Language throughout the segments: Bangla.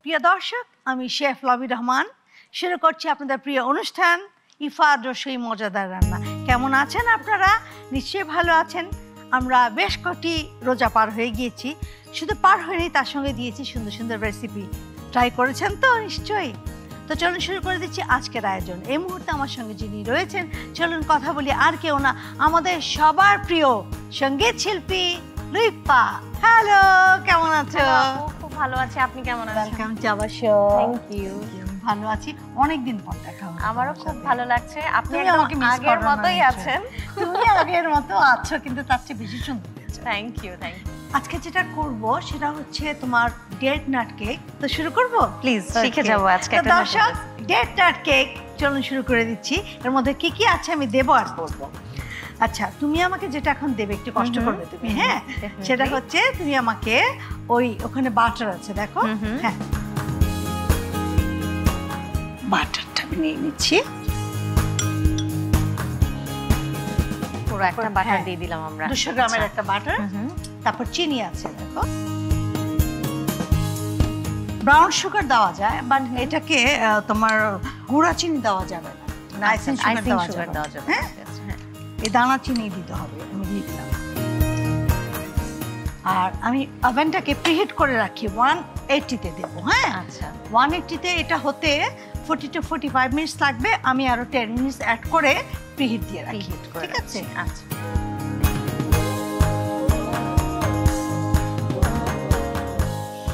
প্রিয় দর্শক, আমি শেফ লবি রহমান শুরু করছি আপনাদের প্রিয় অনুষ্ঠান ইফাত রসুই মজাদার রান্না। কেমন আছেন আপনারা? নিশ্চয়ই ভালো আছেন। আমরা বেশ কটি রোজা পার হয়ে গিয়েছি, শুধু পার হয়নি, তার সঙ্গে দিয়েছি সুন্দর সুন্দর রেসিপি। ট্রাই করেছেন তো নিশ্চয়ই? তো চলুন শুরু করে দিচ্ছি আজকের আয়োজন। এই মুহূর্তে আমার সঙ্গে যিনি রয়েছেন, চলুন কথা বলি, আর কেউ না, আমাদের সবার প্রিয় সঙ্গীত শিল্পী লুইপা। হ্যালো, কেমন আছো? খুব ভালো আছি, আপনি কেমন আছেন? Welcome Jaba show. Thank you. ভালো আছি, অনেকদিন পর দেখা হলো। আমারও খুব ভালো লাগছে, আপনি আমাকে মিস আগের মতোই আছেন। তুমি আগের মতো আছো, কিন্তু তার চেয়ে বেশি সুন্দর হয়েছে। Thank you, thank you. আজকে যেটা করব সেটা হচ্ছে তোমার ডেট নাট কেক। তো শুরু করব, প্লিজ শিখে যাব আজকে একটা দর্শক। ডেট নাট কেক চলুন শুরু করে দিচ্ছি। এর মধ্যে কি কি আছে আমি দেবো আর করবো। আচ্ছা, তুমি আমাকে যেটা এখন দেবে, একটু কষ্ট করবে তুমি, হ্যাঁ? সেটা হচ্ছে তুমি আমাকে ওখানে বাটার আছে, দেখো, হ্যাঁ, বাটারটা আমি নিয়ে নিচ্ছি। পুরো একটা বাটার দিয়ে দিলাম আমরা, 200 গ্রামের একটা বাটার। তারপর চিনি আছে, দেখো। ব্রাউন সুগার দেওয়া যায়, বাট এটাকে তোমার গুঁড়া চিনি দেওয়া যাবে না, আইসিং সুগার দেওয়া যাবে। হ্যাঁ, এই দানা চিনি দিতে হবে, আমি দিয়ে দিলাম। আর আমি ওভেনটাকে প্রিহিট করে রাখি 180-তে দেবো। হ্যাঁ, আচ্ছা, 180-তে এটা হতে 40 to 45 মিনিটস লাগবে। আমি আরো 10 মিনিটস অ্যাড করে প্রিহিট দিয়ে রাখি, ঠিক আছে? আচ্ছা,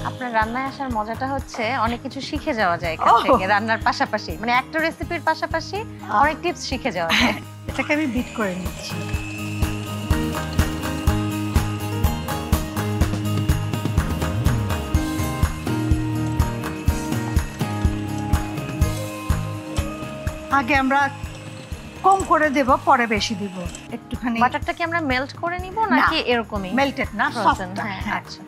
আপনার রান্নায় আসার মজাটা হচ্ছে অনেক কিছু শিখে যাওয়া যায় এখান থেকে, রান্নার পাশাপাশি, মানে একটা রেসিপির পাশাপাশি অনেক টিপস শিখে যাওয়া যায়। এটাকে আমি বিট করে নিচ্ছি। আগে আমরা কম করে দেব, পরে বেশি দিব একটুখানি। বাটারটা কি আমরা মেল্ট করে নিব নাকি এরকমই? মেল্টেড না, ফ্রোজেন। হ্যাঁ, আচ্ছা।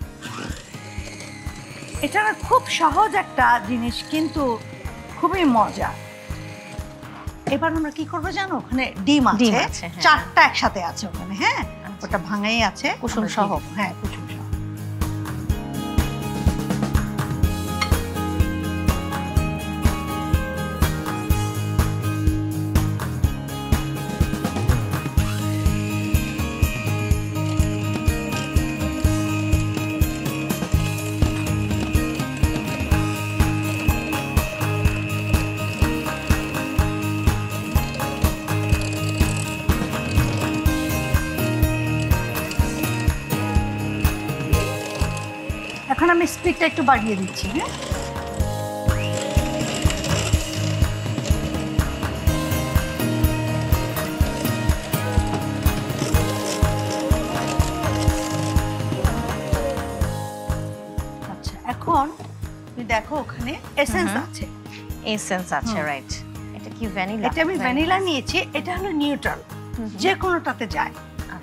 এটা খুব সহজ একটা জিনিস, কিন্তু খুবই মজা। এবার আমরা কি করবো জানো, ওখানে ডিম আছে, 4টা একসাথে আছে ওখানে। হ্যাঁ, ওটা ভাঙাই আছে, কুসুম সহ। হ্যাঁ, কুসুম সহ। এখন আমি স্পিডটা একটু বাড়িয়ে দিচ্ছি। হ্যাঁ, আচ্ছা, এখন তুমি দেখো ওখানে এসেন্স আছে। এসেন্স আছে, রাইট। এটা কি ভ্যানিলা? এটা আমি ভ্যানিলা নিয়েছি, এটা হলো নিউট্রাল, যে কোনোটাতে যায়।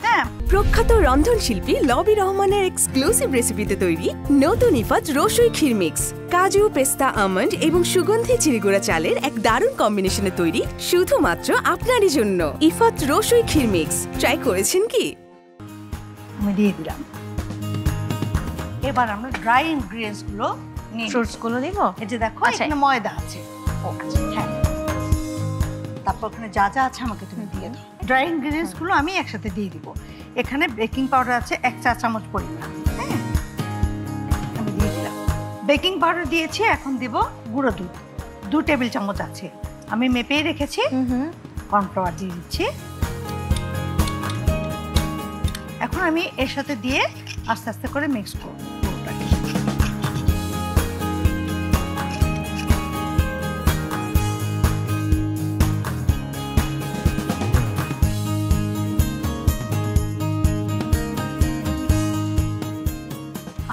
হ্যাঁ, প্রখ্যাত রন্ধনশিল্পী লবি রহমানের এক্সক্লুসিভ রেসিপিতে তৈরি নতুন ইফাত রসুই ক্ষীর মিক্স, কাজু, পেস্তা, আমন্ড এবং সুগন্ধি চিনিগুড়া চালের এক দারুণ কম্বিনেশনে তৈরি শুধুমাত্র আপনারই জন্য। ইফাত রসুই ক্ষীর মিক্স ট্রাই করেছেন কি? আমি দিয়ে দিলাম। এবার আমরা ড্রাই ইনগ্রিডিয়েন্টস গুলো নিয়ে, ফ্রুটস গুলো দিব। এই যে দেখো, এখানে ময়দা আছে। হ্যাঁ, তারপর ওখানে যা যা আছে আমাকে তুমি দিয়ে দাও। ড্রাই ইনগ্রিডিয়েন্টস গুলো আমি একসাথে দিয়ে দিব। এখানে বেকিং পাউডার আছে 1 চা চামচ পরিমাণ। হ্যাঁ, আমি দিয়ে দিলাম। বেকিং পাউডার দিয়েছি, এখন দিব গুঁড়ো দুধ 2 টেবিল চামচ আছে, আমি মেপেই রেখেছি। কর্নফ্লাওয়ার দিয়ে দিচ্ছি। এখন আমি এর সাথে দিয়ে আস্তে আস্তে করে মিক্স করব।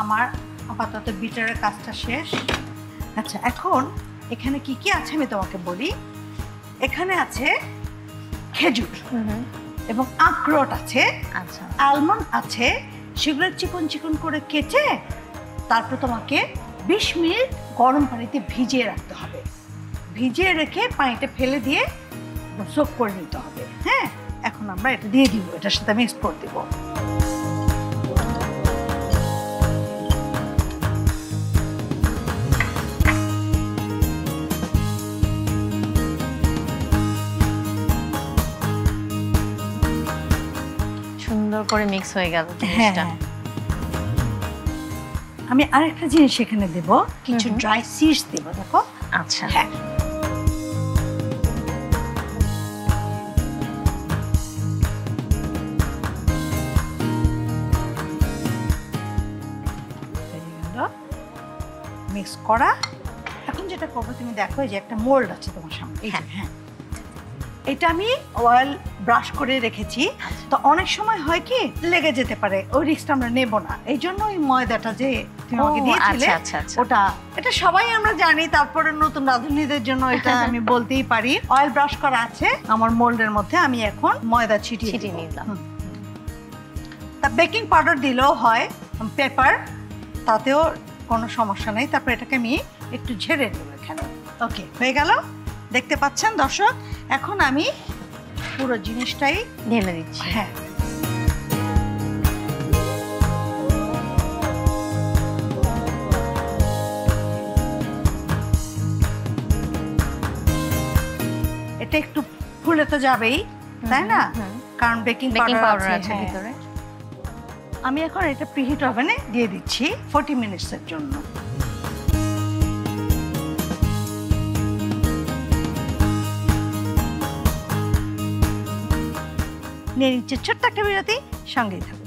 আমার আপাতত বিটারের কাজটা শেষ। আচ্ছা, এখন এখানে কি কি আছে আমি তোমাকে বলি। এখানে আছে খেজুর এবং আখরোট আছে, আচ্ছা, আলমন্ড আছে। সেগুলো চিকন চিকন করে কেটে তারপর তোমাকে 20 মিনিট গরম পানিতে ভিজিয়ে রাখতে হবে। ভিজিয়ে রেখে পানিটা ফেলে দিয়ে সোক করে নিতে হবে। হ্যাঁ, এখন আমরা এটা দিয়ে দিব, এটার সাথে মিক্স করে দিব। সুন্দর করে মিক্স হয়ে গেল হ্যাঁ জিনিসটা। আমি আরেকটা জিনিস এখানে দেব, কিছু ড্রাই সিডস দেব, দেখো। আচ্ছা, হ্যাঁ, মিক্স করা। এখন যেটা করবো তুমি দেখো, এই যে একটা মোল্ড আছে তোমার সামনে, এই যে, হ্যাঁ, এটা আমি অয়েল ব্রাশ করে রেখেছি। তো অনেক সময় হয় কি লেগে যেতে পারে, ওই রিস্কটা আমরা নেব না। এই জন্য ওই ময়দাটা যে তুমি আমাকে দিয়েছিলে, ওটা, এটা সবাই আমরা জানি, তারপরে নতুন রাঁধুনিদের জন্য এটা আমি বলতেই পারি। অয়েল ব্রাশ করা আছে আমার মোল্ডের মধ্যে, আমি এখন ময়দা ছিটিয়ে নিলাম। তা বেকিং পাউডার দিলেও হয়, পেপার, তাতেও কোনো সমস্যা নেই। তারপর এটাকে আমি একটু ঝেড়ে নেব এখানে। ওকে, হয়ে গেল, দেখতে পাচ্ছেন দর্শক। এখন আমি পুরো জিনিসটাই ঢেলে দিচ্ছি। হ্যাঁ, এটা একটু ফুলে তো যাবেই, তাই না? কারণ বেকিং পাউডার আছে ভিতরে। আমি এখন এটা প্রিহিট ওভেনে দিয়ে দিচ্ছি 40 মিনিটসের জন্য। নিয়ে নিচ্ছে ছোট্ট একটা বিরতি, সঙ্গেই থাকুন।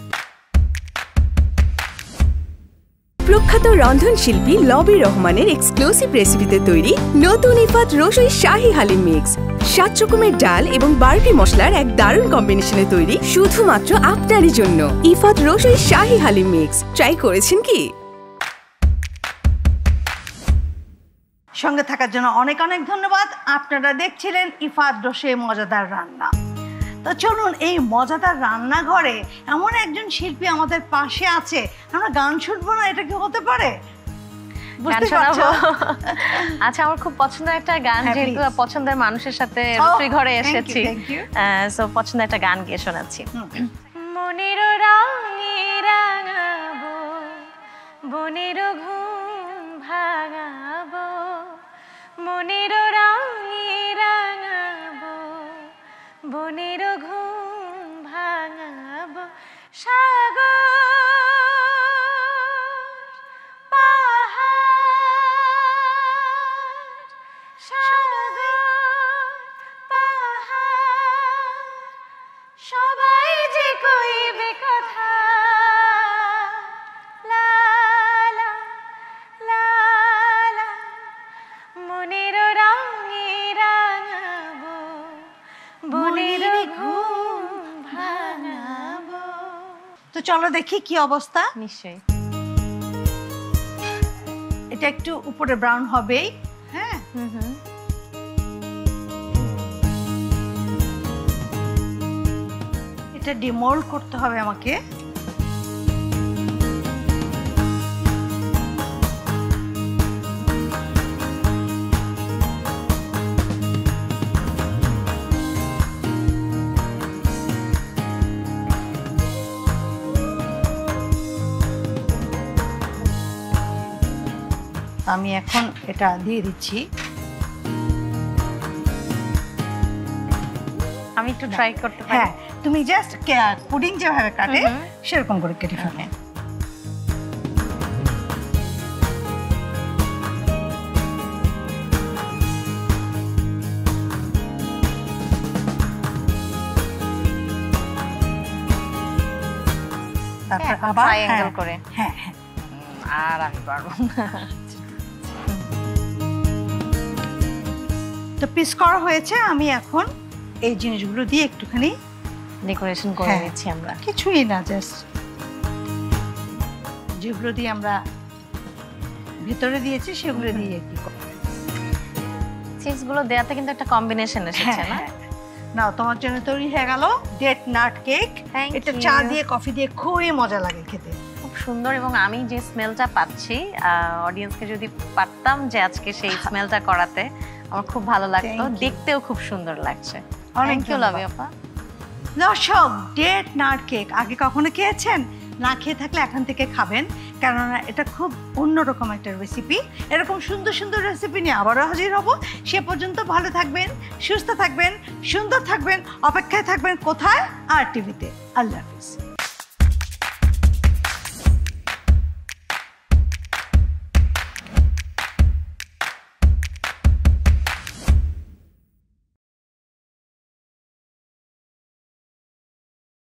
প্রখ্যাত রন্ধনশিল্পী লবি রহমানের এক্সক্লুসিভ রেসিপিতে তৈরি নতুন ইফাত রসুই শাহী হালিম মিক্স। 7 রকমের ডাল এবং 12টি মশলার এক দারুণ কম্বিনেশনে তৈরি শুধুমাত্র আপনারই জন্য ইফাত রসুই শাহী হালিম মিক্স। ট্রাই করেছেন কি? সঙ্গে থাকার জন্য অনেক অনেক ধন্যবাদ। আপনারা দেখছিলেন ইফাত রসুই মজাদার রান্না। তো চলুন, এই মজাদার রান্নাঘরে এমন একজন শিল্পী আমাদের পাশে আছে, আমরা গান শুনবো না? এটা কি হতে পারে? আচ্ছা, আমার খুব পছন্দের একটা গান, যেহেতু পছন্দের মানুষের সাথে রসুই ঘরে এসেছি, সো পছন্দের একটা গান গিয়ে শোনাচ্ছি। মনের রঙে রাঙাবো, বনের ঘুম ভাঙাবো, মনের রঙে রাঙাবো, বনের ঘুম ভাঙাবো, সাগর সবাই যে কইবে কথা, লা লা লা লা, মনের রঙে রাঙাবো, বনের ঘুম ভাঙাবো। তো চলো দেখি কি অবস্থা। নিশ্চয়ই, এটা একটু উপরে ব্রাউন হবেই। হ্যাঁ, এটা ডিমোল্ড করতে হবে আমাকে। আমি এখন এটা দিয়ে দিচ্ছি। আমি একটু ট্রাই করতে পারি? হ্যাঁ, তুমি জাস্ট পুডিং যেভাবে কাটে সেরকম করে কেটে ফেলো। তারপর আবার ট্রায়াঙ্গেল করে। হ্যাঁ হ্যাঁ, আর আমি পারবো না। তো পিস করা হয়েছে। আমি এখন এই জিনিসগুলো দিয়ে একটুখানি ডেকোরেশন করে নিচ্ছি। আমরা কিছুই না, জাস্ট যেগুলো দিয়ে আমরা ভিতরে দিয়েছি সেগুলো দিয়ে কি চিজ গুলো দেয়াতে কিন্তু একটা কম্বিনেশন এসেছে না? না, তোমার জন্য তৈরি হয়ে গেল ডেট নাট কেক। এটা চা দিয়ে কফি দিয়ে খুবই মজা লাগে খেতে, খুব সুন্দর। এবং আমি যে স্মেলটা পাচ্ছি, অডিয়েন্সকে যদি পারতাম যে আজকে সেই স্মেলটা করাতে, আমার খুব ভালো লাগতো, দেখতেও খুব সুন্দর লাগছে। থ্যাংক ইউ লাভি আপা। দর্শক, ডেট নাট কেক আগে কখনো খেয়েছেন? না খেয়ে থাকলে এখন থেকে খাবেন, কেননা এটা খুব অন্যরকম একটা রেসিপি। এরকম সুন্দর সুন্দর রেসিপি নিয়ে আবারও হাজির হব। সে পর্যন্ত ভালো থাকবেন, সুস্থ থাকবেন, সুন্দর থাকবেন, অপেক্ষায় থাকবেন কোথায়? আর টিভিতে। আল্লাহ হাফিজ।